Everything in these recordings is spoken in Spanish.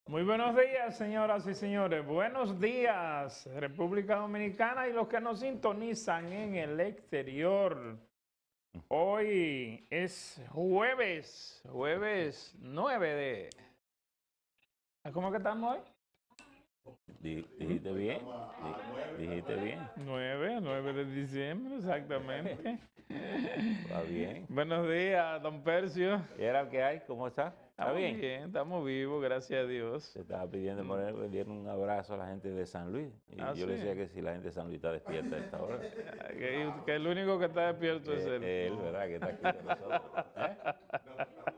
Muy buenos días, señoras y señores. Buenos días, República Dominicana y los que nos sintonizan en el exterior. Hoy es jueves 9 de... ¿Cómo que estamos hoy? Dijiste bien, dijiste bien, 9 de diciembre, exactamente. va bien. Buenos días, don Percio. ¿Y era el que hay? ¿Cómo está? ¿Está Estamos bien? bien, estamos vivos, gracias a Dios. Se estaba pidiendo ponerle un abrazo a la gente de San Luis. Y Ah, yo le sí. decía que si la gente de San Luis está despierta a esta hora. Que el único que está despierto es él. Él, ¿verdad? Que está aquí con nosotros. ¿Eh?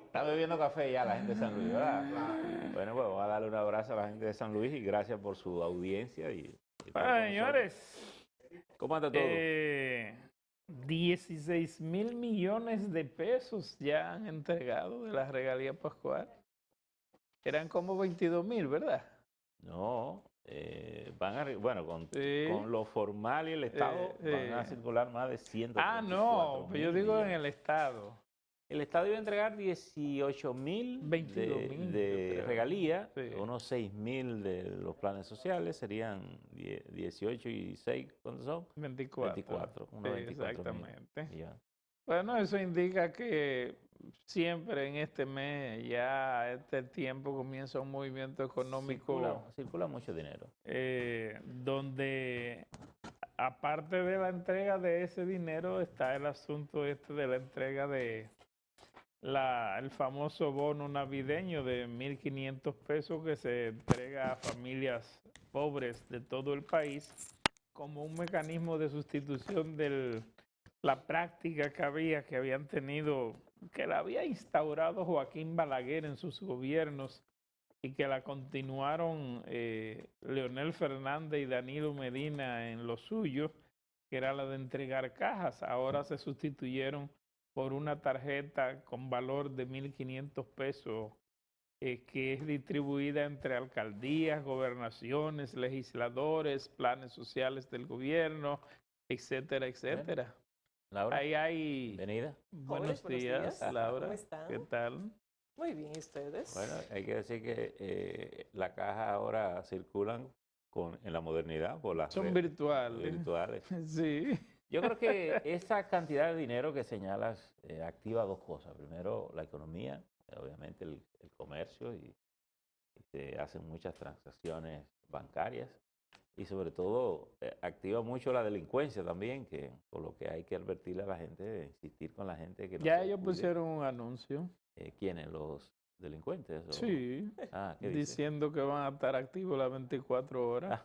Está bebiendo café ya la gente de San Luis, ¿verdad? Bueno, pues vamos a darle un abrazo a la gente de San Luis y gracias por su audiencia. Y estar Bueno, con señores. nosotros. ¿Cómo anda todo? 16 mil millones de pesos ya han entregado de la regalía pascual. Eran como 22 mil, ¿verdad? No, bueno, Sí. con lo formal y el Estado van a circular más de 134 No, pero yo mil digo en millones. el Estado. El Estado iba a entregar 18.000 22.000, yo de creo. regalía, Sí. unos 6.000 de los planes sociales, serían 18 y 6, ¿cuántos son? 24. 24, unos Sí, 24.000. exactamente. Ya. Bueno, eso indica que siempre en este mes, ya este tiempo, comienza un movimiento económico Circula mucho dinero. donde aparte de la entrega de ese dinero está el asunto de la entrega de el famoso bono navideño de 1.500 pesos que se entrega a familias pobres de todo el país como un mecanismo de sustitución de la práctica que habían tenido, que la había instaurado Joaquín Balaguer en sus gobiernos y que la continuaron Leonel Fernández y Danilo Medina en lo suyo, que era la de entregar cajas. Ahora se sustituyeron por una tarjeta con valor de 1.500 pesos que es distribuida entre alcaldías, gobernaciones, legisladores, planes sociales del gobierno, etcétera, etcétera. Laura, Ahí hay... bienvenida. Buenos Buenos días, días. Laura. ¿Cómo están? ¿Qué tal? Muy bien, ¿y ustedes? Bueno, hay que decir que la caja ahora circulan en la modernidad por las Son redes virtuales. virtuales. Sí. Yo creo que esa cantidad de dinero que señalas activa dos cosas. Primero, la economía, obviamente el comercio y se hacen muchas transacciones bancarias y sobre todo activa mucho la delincuencia también, que por lo que hay que advertirle a la gente, insistir con la gente que no Ya se ellos descuide. pusieron un anuncio. ¿Quiénes? ¿Los delincuentes? Sí. ¿Qué dice? Diciendo que van a estar activos las 24 horas.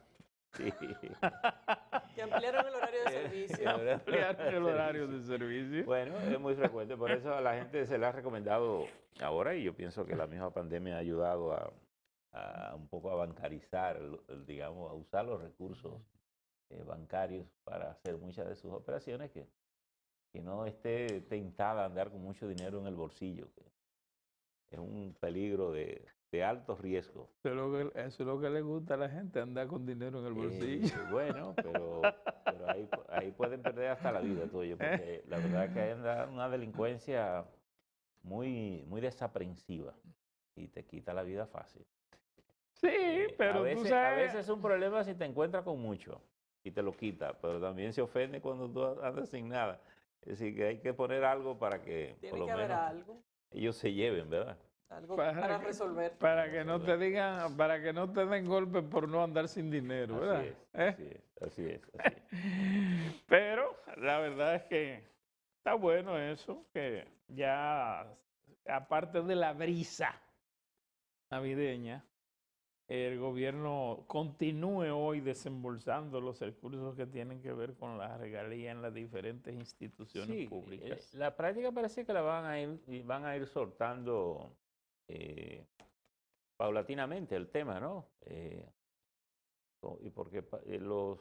Sí. Que ampliaron el horario de servicio. Ampliaron el horario de servicio. Bueno, es muy frecuente, por eso a la gente se le ha recomendado ahora, y yo pienso que la misma pandemia ha ayudado a un poco a bancarizar, digamos, a usar los recursos bancarios para hacer muchas de sus operaciones, que no esté tentada a andar con mucho dinero en el bolsillo, que es un peligro de alto riesgo. Eso es lo que le gusta a la gente, andar con dinero en el bolsillo. Bueno, pero ahí pueden perder hasta la vida tuyo, porque la verdad es que hay una delincuencia muy, muy desaprensiva y te quita la vida fácil. Sí, pero tú sabes... A veces es un problema si te encuentras con mucho y te lo quita, pero también se ofende cuando tú andas sin nada. Es decir, que hay que poner algo para que por Tiene lo que haber menos algo, ellos se lleven, ¿verdad? algo para resolver. Para que no te digan, para que no te den golpes por no andar sin dinero, ¿verdad? Así es. Pero la verdad es que está bueno eso, que ya aparte de la brisa navideña, el gobierno continúe hoy desembolsando los recursos que tienen que ver con la regalía en las diferentes instituciones públicas. La práctica parece que la van a ir soltando paulatinamente el tema, ¿no? Y porque los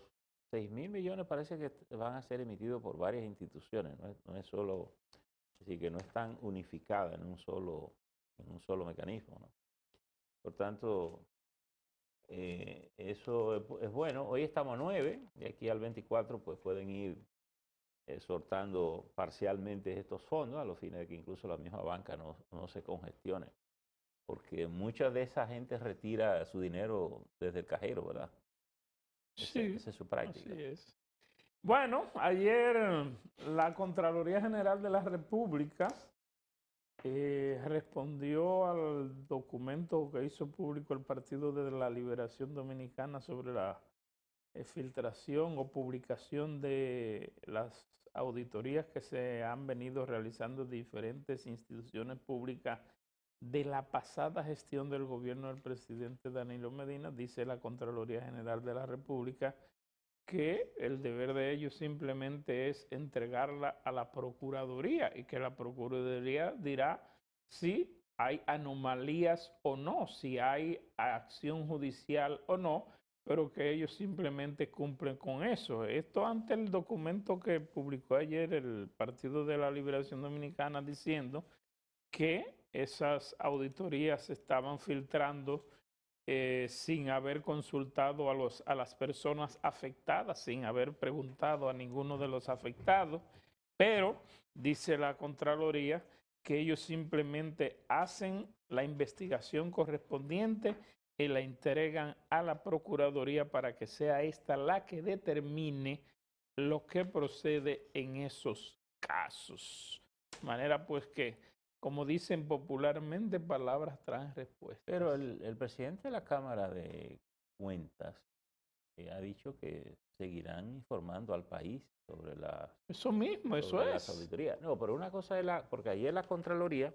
6.000 millones parece que van a ser emitidos por varias instituciones, no es solo, es decir, que no están unificadas en un solo mecanismo, ¿no? Por tanto, eso es bueno. Hoy estamos a 9, de aquí al 24 pues pueden ir soltando parcialmente estos fondos a los fines de que incluso la misma banca no se congestione. porque mucha de esa gente retira su dinero desde el cajero, ¿verdad? Sí, Esa es su práctica. así es. Bueno, ayer la Contraloría General de la República respondió al documento que hizo público el Partido de la Liberación Dominicana sobre la filtración o publicación de las auditorías que se han venido realizando en diferentes instituciones públicas de la pasada gestión del gobierno del presidente Danilo Medina. Dice la Contraloría General de la República que el deber de ellos simplemente es entregarla a la Procuraduría y que la Procuraduría dirá si hay anomalías o no, si hay acción judicial o no, pero que ellos simplemente cumplen con eso. Esto ante el documento que publicó ayer el Partido de la Liberación Dominicana diciendo que esas auditorías se estaban filtrando sin haber consultado a las personas afectadas, sin haber preguntado a ninguno de los afectados, pero dice la Contraloría que ellos simplemente hacen la investigación correspondiente y la entregan a la Procuraduría para que sea esta la que determine lo que procede en esos casos. De manera pues que, como dicen popularmente, palabras traen respuestas. Pero el presidente de la Cámara de Cuentas ha dicho que seguirán informando al país sobre Eso mismo, eso sobre las es. auditorías. No, pero una cosa es porque ayer la Contraloría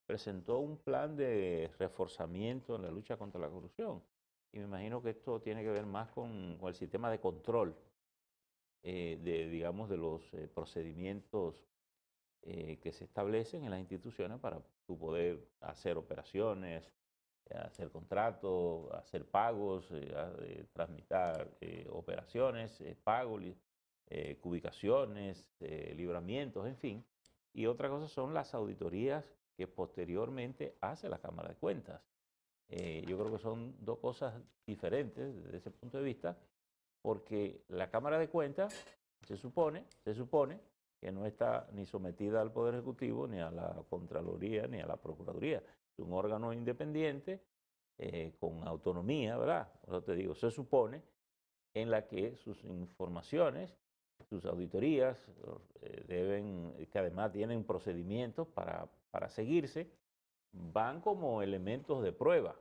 presentó un plan de reforzamiento en la lucha contra la corrupción. Y me imagino que esto tiene que ver más con el sistema de control digamos, de los procedimientos que se establecen en las instituciones para tu poder hacer operaciones, hacer contratos, hacer pagos, trasmitar operaciones, pagos, ubicaciones, libramientos, en fin. Y otra cosa son las auditorías que posteriormente hace la Cámara de Cuentas. Yo creo que son dos cosas diferentes desde ese punto de vista, porque la Cámara de Cuentas se supone que no está ni sometida al Poder Ejecutivo, ni a la Contraloría, ni a la Procuraduría. Es un órgano independiente, con autonomía, ¿verdad? Por eso te digo, se supone en la que sus informaciones, sus auditorías, que además tienen procedimientos para seguirse, van como elementos de prueba.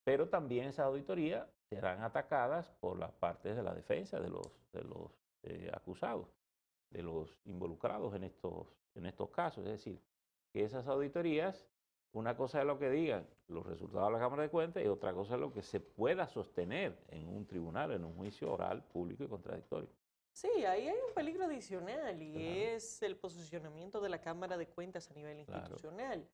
Pero también esas auditorías serán atacadas por las partes de la defensa de los acusados, de los involucrados en estos casos. Es decir, que esas auditorías, una cosa es lo que digan los resultados de la Cámara de Cuentas y otra cosa es lo que se pueda sostener en un tribunal, en un juicio oral, público y contradictorio. Sí, ahí hay un peligro adicional y Claro. es el posicionamiento de la Cámara de Cuentas a nivel institucional.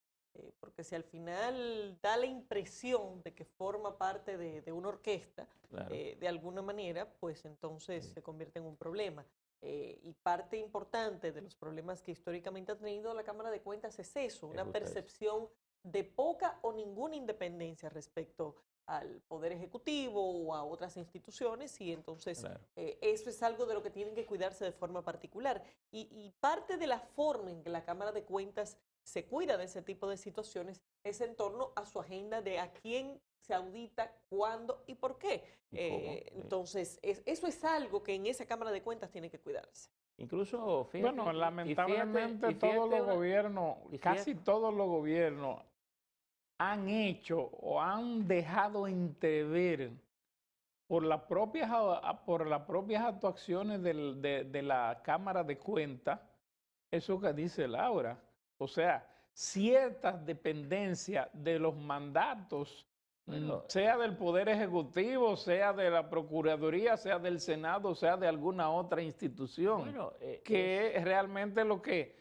Porque si al final da la impresión de que forma parte de una orquesta, Claro. de alguna manera, pues entonces Sí. se convierte en un problema. Y parte importante de los problemas que históricamente ha tenido la Cámara de Cuentas es eso, una justo eso. percepción de poca o ninguna independencia respecto al Poder Ejecutivo o a otras instituciones, y entonces Claro. eso es algo de lo que tienen que cuidarse de forma particular. Y parte de la forma en que la Cámara de Cuentas se cuida de ese tipo de situaciones es en torno a su agenda de a quién se audita, cuándo y por qué. ¿Y cómo? Entonces, eso es algo que en esa Cámara de Cuentas tiene que cuidarse. Incluso, fíjate, Bueno, y lamentablemente fíjate todos los gobiernos, y casi todos los gobiernos han hecho o han dejado entrever por las propias actuaciones de la Cámara de Cuentas, eso que dice Laura. O sea, ciertas dependencias de los mandatos, Bueno, sea del Poder Ejecutivo, sea de la Procuraduría, sea del Senado, sea de alguna otra institución, bueno, que es realmente lo que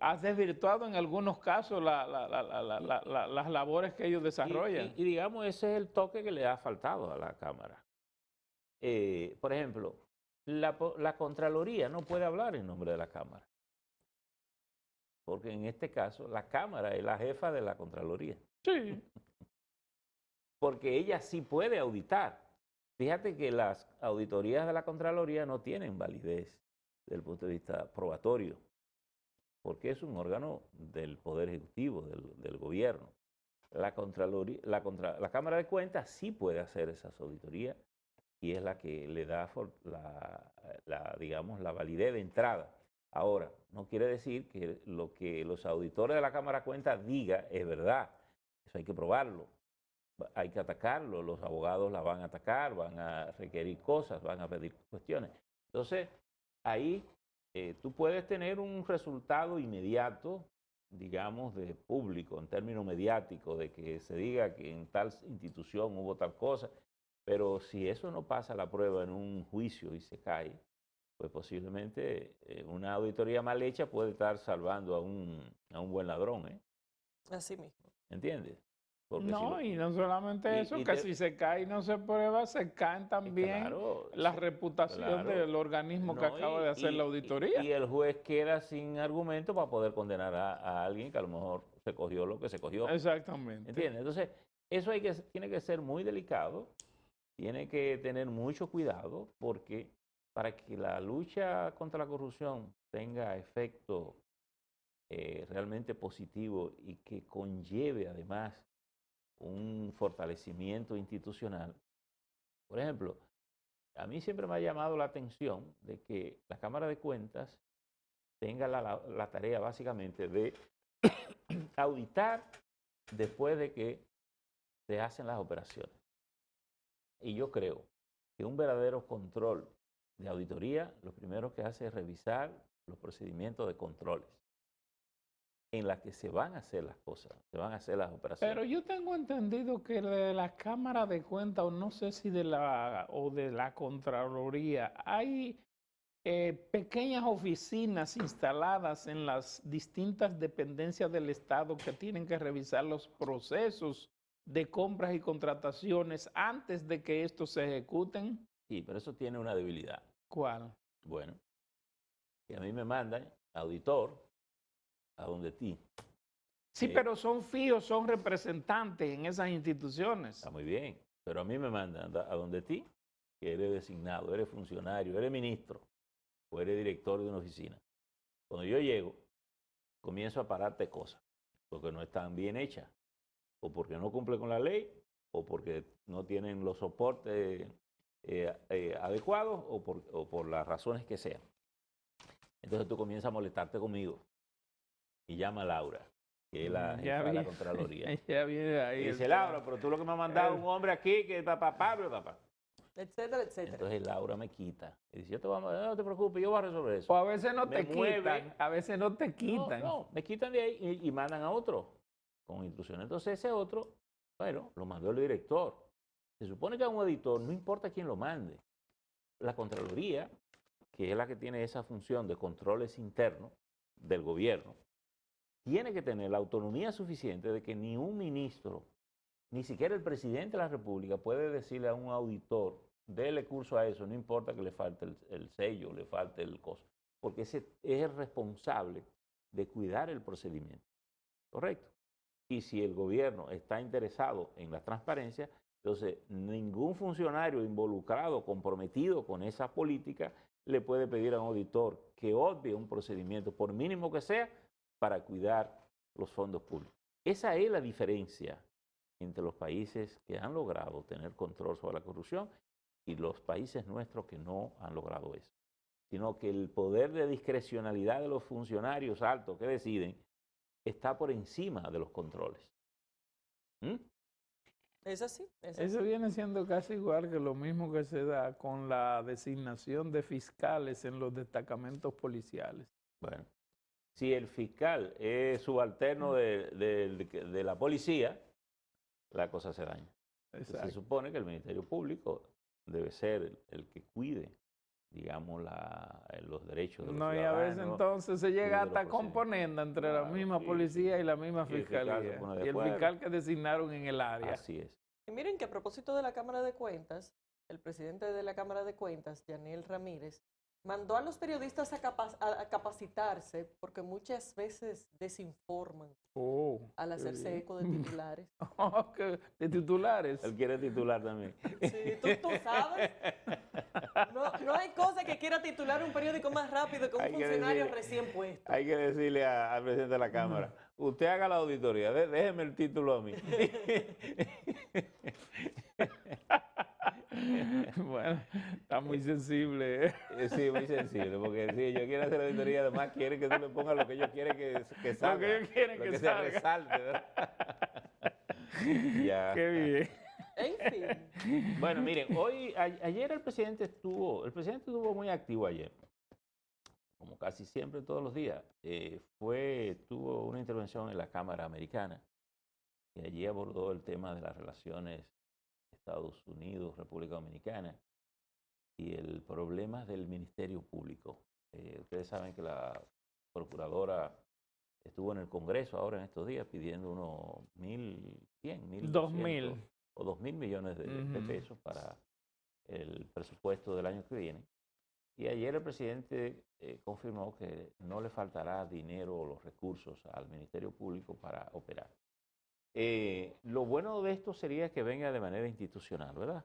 ha desvirtuado en algunos casos las labores que ellos desarrollan. y digamos, ese es el toque que le ha faltado a la Cámara. Por ejemplo, la Contraloría no puede hablar en nombre de la Cámara, porque en este caso la Cámara es la jefa de la Contraloría, Sí, porque ella sí puede auditar. Fíjate que las auditorías de la Contraloría no tienen validez desde el punto de vista probatorio, porque es un órgano del Poder Ejecutivo, del gobierno. La Contraloría, la Cámara de Cuentas sí puede hacer esas auditorías y es la que le da digamos, la validez de entrada. Ahora, no quiere decir que lo que los auditores de la Cámara de Cuentas digan es verdad. Eso hay que probarlo. Hay que atacarlo. Los abogados la van a atacar, van a requerir cosas, van a pedir cuestiones. Entonces, ahí tú puedes tener un resultado inmediato, digamos, de público, en términos mediáticos, de que se diga que en tal institución hubo tal cosa, pero si eso no pasa la prueba en un juicio y se cae, pues posiblemente una auditoría mal hecha puede estar salvando a un buen ladrón, ¿eh? Así mismo. ¿Entiendes? Porque No, y no solamente eso, que si se cae y no se prueba, se caen también claro, la reputación claro. del organismo que No, acaba de hacer la auditoría. Y el juez queda sin argumento para poder condenar a alguien que a lo mejor se cogió lo que se cogió. Exactamente. ¿Entiendes? Entonces, eso tiene que ser muy delicado, tiene que tener mucho cuidado, porque para que la lucha contra la corrupción tenga efecto realmente positivo y que conlleve además un fortalecimiento institucional. Por ejemplo, a mí siempre me ha llamado la atención de que la Cámara de Cuentas tenga la tarea básicamente de auditar después de que se hacen las operaciones. Y yo creo que un verdadero control de auditoría, lo primero que hace es revisar los procedimientos de controles en las que se van a hacer las cosas, se van a hacer las operaciones. Pero yo tengo entendido que de la Cámara de Cuentas, o no sé si de la Contraloría, hay pequeñas oficinas instaladas en las distintas dependencias del Estado que tienen que revisar los procesos de compras y contrataciones antes de que estos se ejecuten. Sí, pero eso tiene una debilidad. ¿Cuál? Bueno, que a mí me mandan auditor a donde ti. Sí, pero son fijos, son representantes en esas instituciones. Está muy bien, pero a mí me mandan a donde ti, que eres designado, eres funcionario, eres ministro o eres director de una oficina. Cuando yo llego, comienzo a pararte cosas, porque no están bien hechas, o porque no cumple con la ley, o porque no tienen los soportes adecuados, o por las razones que sean. Entonces tú comienzas a molestarte conmigo y llama a Laura, que es la jefa de la Contraloría. Ya viene ahí. Y dice, Laura, pero tú lo que me has mandado un hombre aquí, que papá, Etcétera, etcétera. Entonces Laura me quita. Y dice, no te preocupes, yo voy a resolver eso. O a veces no te quitan, a veces no te quitan. No, me quitan de ahí y mandan a otro con instrucciones. Entonces ese otro, bueno, lo mandó el director. Se supone que a un editor, no importa quién lo mande. La Contraloría, que es la que tiene esa función de controles internos del gobierno, tiene que tener la autonomía suficiente de que ni un ministro, ni siquiera el presidente de la República puede decirle a un auditor, déle curso a eso, no importa que le falte el sello, le falte el costo, porque ese es el responsable de cuidar el procedimiento. ¿Correcto? Y si el gobierno está interesado en la transparencia, entonces ningún funcionario involucrado, comprometido con esa política, le puede pedir a un auditor que obvie un procedimiento, por mínimo que sea, para cuidar los fondos públicos. Esa es la diferencia entre los países que han logrado tener control sobre la corrupción y los países nuestros que no han logrado eso. Sino que el poder de discrecionalidad de los funcionarios altos que deciden está por encima de los controles. ¿Mm? Es así. Eso viene siendo casi igual que lo mismo que se da con la designación de fiscales en los destacamentos policiales. Bueno, si el fiscal es subalterno de la policía, la cosa se daña. Se supone que el Ministerio Público debe ser el que cuide, digamos, los derechos de los ciudadanos. No, y a veces entonces se llega hasta componenda entre la misma policía y la misma fiscalía. Y el fiscal que designaron en el área. Así es. Y miren que a propósito de la Cámara de Cuentas, el presidente de la Cámara de Cuentas, Yaniel Ramírez, mandó a los periodistas a capacitarse porque muchas veces desinforman al hacerse eco de titulares. ¿De titulares? Él quiere titular también. Sí, tú sabes. No hay cosa que quiera titular un periódico más rápido que un funcionario recién puesto. Hay que decirle al presidente de la Cámara, Usted haga la auditoría, déjeme el título a mí. Bueno, está muy sensible. Sí, muy sensible, porque si ellos quieren hacer la auditoría, además quieren que tú le pongas lo que ellos quieren que salga. Lo que ellos quieren lo que se salga. resalte, ¿verdad? Ya. Qué bien. En fin. Bueno, miren, ayer el presidente estuvo muy activo ayer, como casi siempre todos los días. Tuvo una intervención en la Cámara Americana y allí abordó el tema de las relaciones Estados Unidos, República Dominicana y el problema del Ministerio Público. Ustedes saben que la procuradora estuvo en el Congreso ahora en estos días pidiendo unos 2.000 o 2.000 millones de pesos para el presupuesto del año que viene. Y ayer el presidente confirmó que no le faltará dinero o los recursos al Ministerio Público para operar. Lo bueno de esto sería que venga de manera institucional, ¿verdad?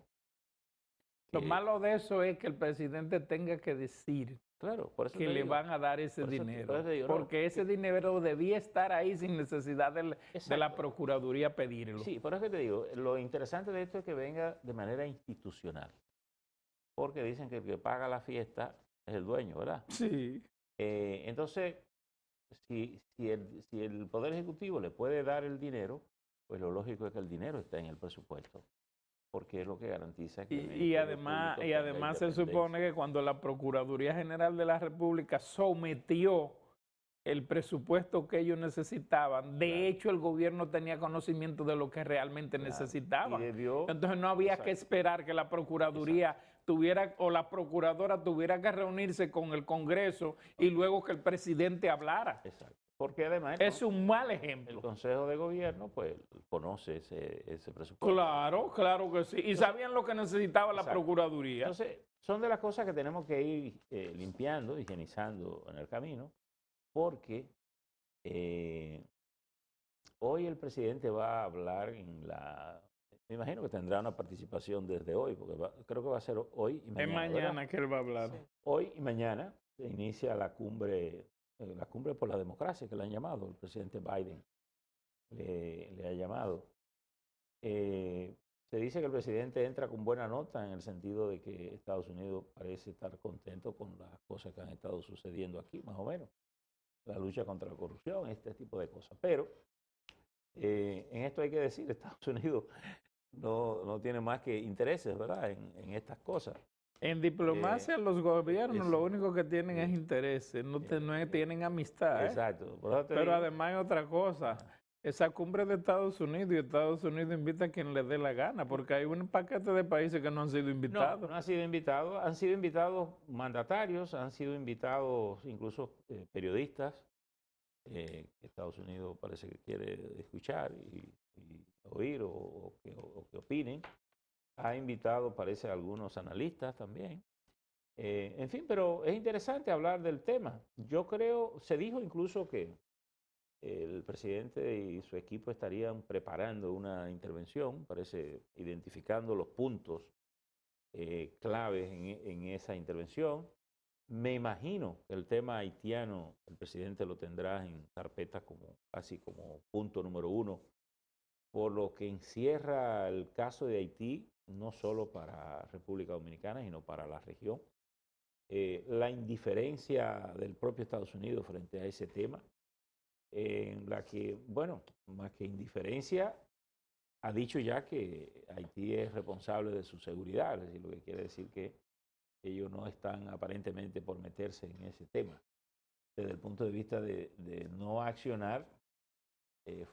Lo malo de eso es que el presidente tenga que decir Claro, por eso que te le digo, van a dar ese por eso dinero. te digo, no, Porque ese dinero debía estar ahí sin necesidad de la Exacto. Procuraduría pedirlo. Sí, por eso que te digo, lo interesante de esto es que venga de manera institucional. Porque dicen que el que paga la fiesta es el dueño, ¿verdad? Sí. Entonces, si el Poder Ejecutivo le puede dar el dinero, pues lo lógico es que el dinero esté en el presupuesto, porque es lo que garantiza que el Y Ministerio además, Público tenga se independencia. supone que cuando la Procuraduría General de la República sometió el presupuesto que ellos necesitaban, de Claro. hecho el gobierno tenía conocimiento de lo que realmente Claro. necesitaban. Y debió, Entonces no había que exacto. esperar que la Procuraduría tuviera o la Procuradora tuviera que reunirse con el Congreso y luego que el presidente hablara. Exacto. Porque además Es un mal el ejemplo. Consejo de Gobierno pues conoce ese presupuesto. Claro, claro que sí. Y sabían lo que necesitaba la Exacto. Procuraduría. Entonces, son de las cosas que tenemos que ir limpiando, higienizando en el camino, porque hoy el presidente va a hablar me imagino que tendrá una participación desde hoy, porque creo que va a ser hoy y mañana. Es mañana, ¿verdad? que él va a hablar. Sí. Hoy y mañana se inicia la cumbre por la democracia, que le han llamado, el presidente Biden le ha llamado. Se dice que el presidente entra con buena nota en el sentido de que Estados Unidos parece estar contento con las cosas que han estado sucediendo aquí, más o menos. La lucha contra la corrupción, este tipo de cosas. Pero en esto hay que decir, Estados Unidos no tiene más que intereses, ¿verdad?, en estas cosas. En diplomacia los gobiernos lo único que tienen es intereses, no tienen amistad. Exacto. Por eso te Pero digo, además hay otra cosa, esa cumbre de Estados Unidos y Estados Unidos invita a quien le dé la gana, porque hay un paquete de países que no han sido invitados. no han sido invitados, han sido invitados mandatarios, han sido invitados incluso periodistas que Estados Unidos parece que quiere escuchar y oír o que opinen. Ha invitado, parece, a algunos analistas también. En fin, pero es interesante hablar del tema. Yo creo, se dijo incluso que el presidente y su equipo estarían preparando una intervención, parece, identificando los puntos claves en esa intervención. Me imagino que el tema haitiano, el presidente lo tendrá en carpeta casi como punto número 1, por lo que encierra el caso de Haití, no solo para República Dominicana, sino para la región. La indiferencia del propio Estados Unidos frente a ese tema, en la que, bueno, más que indiferencia, ha dicho ya que Haití es responsable de su seguridad, es decir, lo que quiere decir que ellos no están aparentemente por meterse en ese tema, desde el punto de vista de no accionar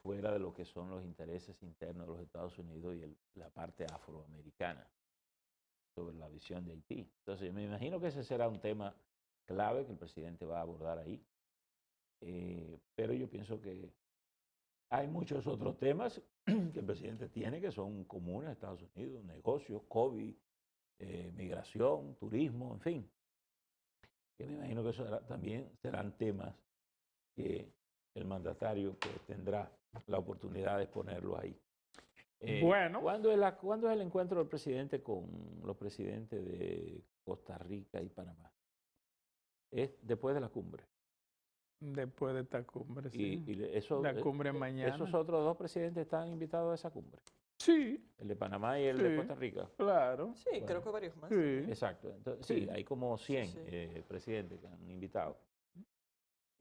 fuera de lo que son los intereses internos de los Estados Unidos y la parte afroamericana sobre la visión de Haití. Entonces, me imagino que ese será un tema clave que el presidente va a abordar ahí. Pero yo pienso que hay muchos otros temas que el presidente tiene que son comunes a Estados Unidos: negocios, COVID, migración, turismo, en fin. Que me imagino que eso también serán temas que el mandatario pues, tendrá la oportunidad de exponerlo ahí. Bueno. ¿Cuándo es el encuentro del presidente con los presidentes de Costa Rica y Panamá? Es después de la cumbre. Después de esta cumbre, sí. Eso, La cumbre mañana. esos otros dos presidentes están invitados a esa cumbre. Sí, El de Panamá y el sí, de Costa Rica. claro. Sí, Bueno, creo que varios más. Sí. Exacto. Entonces, Sí. sí, hay como 100 sí. presidentes que han invitado.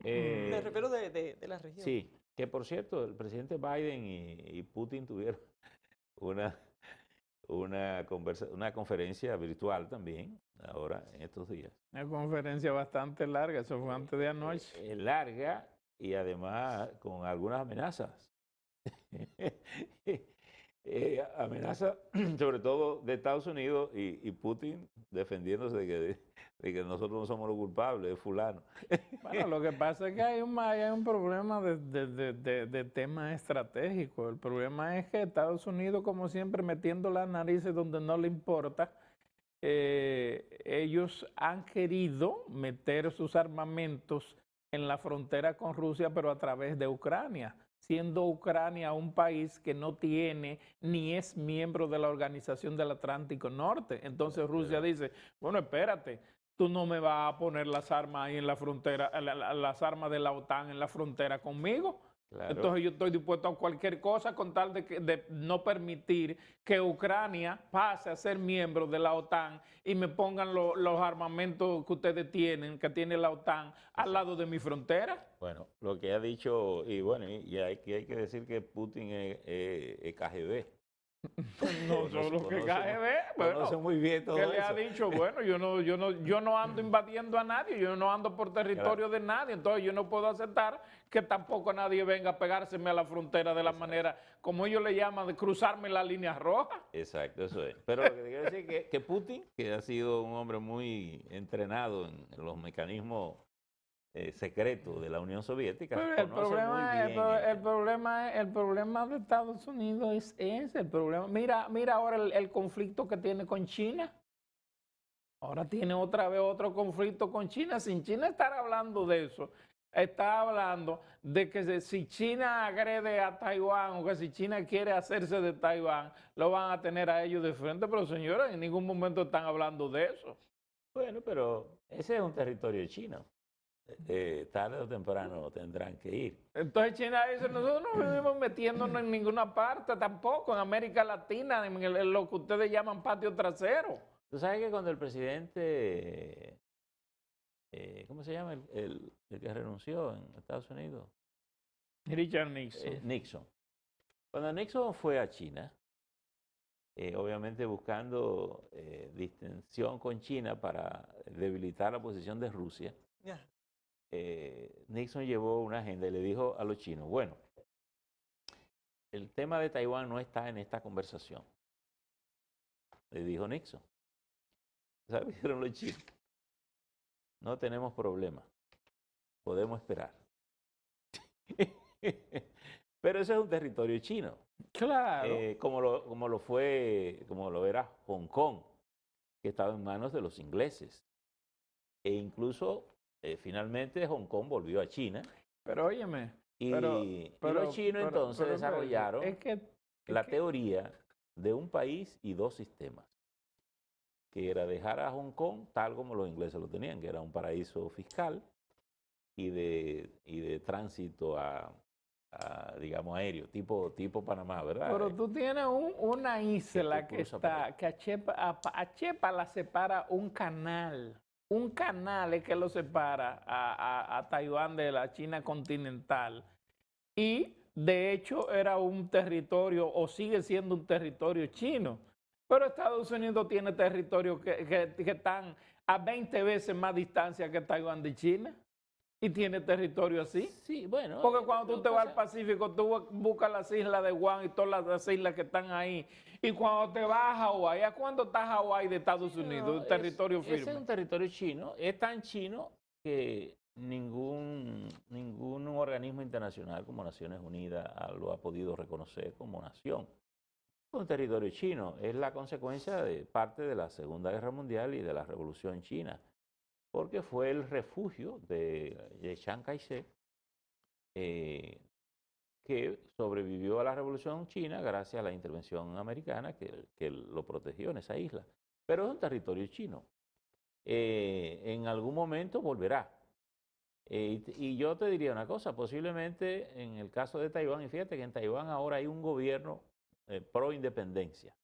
Me refiero de la región. Sí, que por cierto, el presidente Biden y Putin tuvieron una, una conferencia virtual también, ahora en estos días. Una conferencia bastante larga, eso fue antes de anoche. Larga y además con algunas amenazas. Amenazas sobre todo de Estados Unidos y Putin defendiéndose de que nosotros no somos los culpables, es fulano. Bueno, lo que pasa es que hay un problema de temas estratégicos. El problema es que Estados Unidos, como siempre, metiendo las narices donde no le importa, ellos han querido meter sus armamentos en la frontera con Rusia, pero a través de Ucrania, siendo Ucrania un país que no tiene ni es miembro de la Organización del Atlántico Norte. Entonces Rusia dice, bueno, espérate, tú no me vas a poner las armas ahí en la frontera, las armas de la OTAN en la frontera conmigo. Claro. Entonces yo estoy dispuesto a cualquier cosa con tal de no permitir que Ucrania pase a ser miembro de la OTAN y me pongan los armamentos que ustedes tienen, que tiene la OTAN, al lado de mi frontera. Bueno, lo que ha dicho, y bueno, y hay que decir que Putin es KGB. No solo que KGB, Conoce bueno, muy bien todo que le eso. ha dicho, bueno, yo no ando invadiendo a nadie, yo no ando por territorio de nadie, entonces yo no puedo aceptar que tampoco nadie venga a pegárseme a la frontera de la manera, como ellos le llaman, de cruzarme la línea roja. Exacto, eso es. Pero lo que te quiero decir es que Putin, que ha sido un hombre muy entrenado en los mecanismos secretos de la Unión Soviética, Pero el conoce muy bien el problema de Estados Unidos es ese, el problema. Mira ahora el conflicto que tiene con China. Ahora tiene otra vez otro conflicto con China. Sin China estar hablando de eso, está hablando de que si China agrede a Taiwán o que si China quiere hacerse de Taiwán, lo van a tener a ellos de frente. Pero señores, en ningún momento están hablando de eso. Bueno, pero ese es un territorio chino. Tarde o temprano tendrán que ir. Entonces China dice, nosotros no vivimos metiéndonos en ninguna parte tampoco, en América Latina, en lo que ustedes llaman patio trasero. Tú sabes que cuando el presidente, ¿cómo se llama? El que renunció en Estados Unidos. Richard Nixon. Nixon. Cuando Nixon fue a China, obviamente buscando distensión con China para debilitar la posición de Rusia, Nixon llevó una agenda y le dijo a los chinos, bueno, el tema de Taiwán no está en esta conversación. Le dijo Nixon. ¿Sabes qué dijeron los chinos? No tenemos problema. Podemos esperar. Pero eso es un territorio chino. Claro. Como lo era Hong Kong, que estaba en manos de los ingleses. E incluso finalmente Hong Kong volvió a China. Pero óyeme. Y los chinos entonces desarrollaron la teoría de un país y dos sistemas, que era dejar a Hong Kong tal como los ingleses lo tenían, que era un paraíso fiscal y de tránsito digamos, aéreo, tipo Panamá, ¿verdad? Pero tú tienes una isla que a Chepa la separa un canal. Un canal es que lo separa a Taiwán de la China continental. Y de hecho era un territorio, o sigue siendo un territorio chino. Pero Estados Unidos tiene territorios que están a 20 veces más distancia que Taiwán de China. ¿Y tiene territorio así? Sí, bueno. Porque cuando tú te vas al Pacífico, tú buscas las islas de Guam y todas las islas que están ahí. Y cuando te vas a Hawái, ¿a cuándo está Hawái de Estados Unidos? Un territorio firme. Ese es un territorio chino. Es tan chino que ningún organismo internacional como Naciones Unidas lo ha podido reconocer como nación. Es un territorio chino. Es la consecuencia de parte de la Segunda Guerra Mundial y de la Revolución China, porque fue el refugio de Chiang Kai-shek, que sobrevivió a la Revolución China gracias a la intervención americana que lo protegió en esa isla. Pero es un territorio chino. En algún momento volverá, Y yo te diría una cosa, posiblemente en el caso de Taiwán, y fíjate que en Taiwán ahora hay un gobierno pro independencia.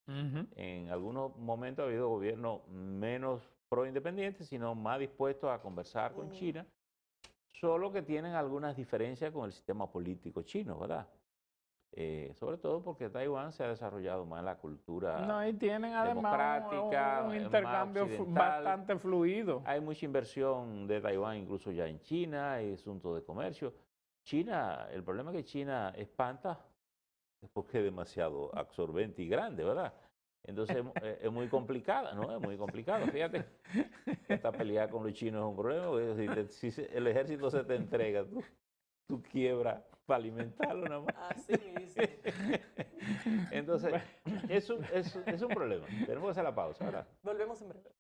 En algunos momentos ha habido gobiernos menos pro independientes, sino más dispuestos a conversar con China, solo que tienen algunas diferencias con el sistema político chino, ¿verdad? Sobre todo porque Taiwán se ha desarrollado más en la cultura No, y tienen además democrática, un intercambio más occidental. bastante fluido. Hay mucha inversión de Taiwán incluso ya en China, hay asuntos de comercio. China, el problema es que China espanta es porque es demasiado absorbente y grande, ¿verdad? Entonces es muy complicada, ¿no? Es muy complicado. Fíjate, esta pelea con los chinos es un problema, porque si el ejército se te entrega, tú quiebras para alimentarlo nada más. Así mismo. Entonces, es un problema. Tenemos que hacer la pausa, ¿verdad? Volvemos en breve.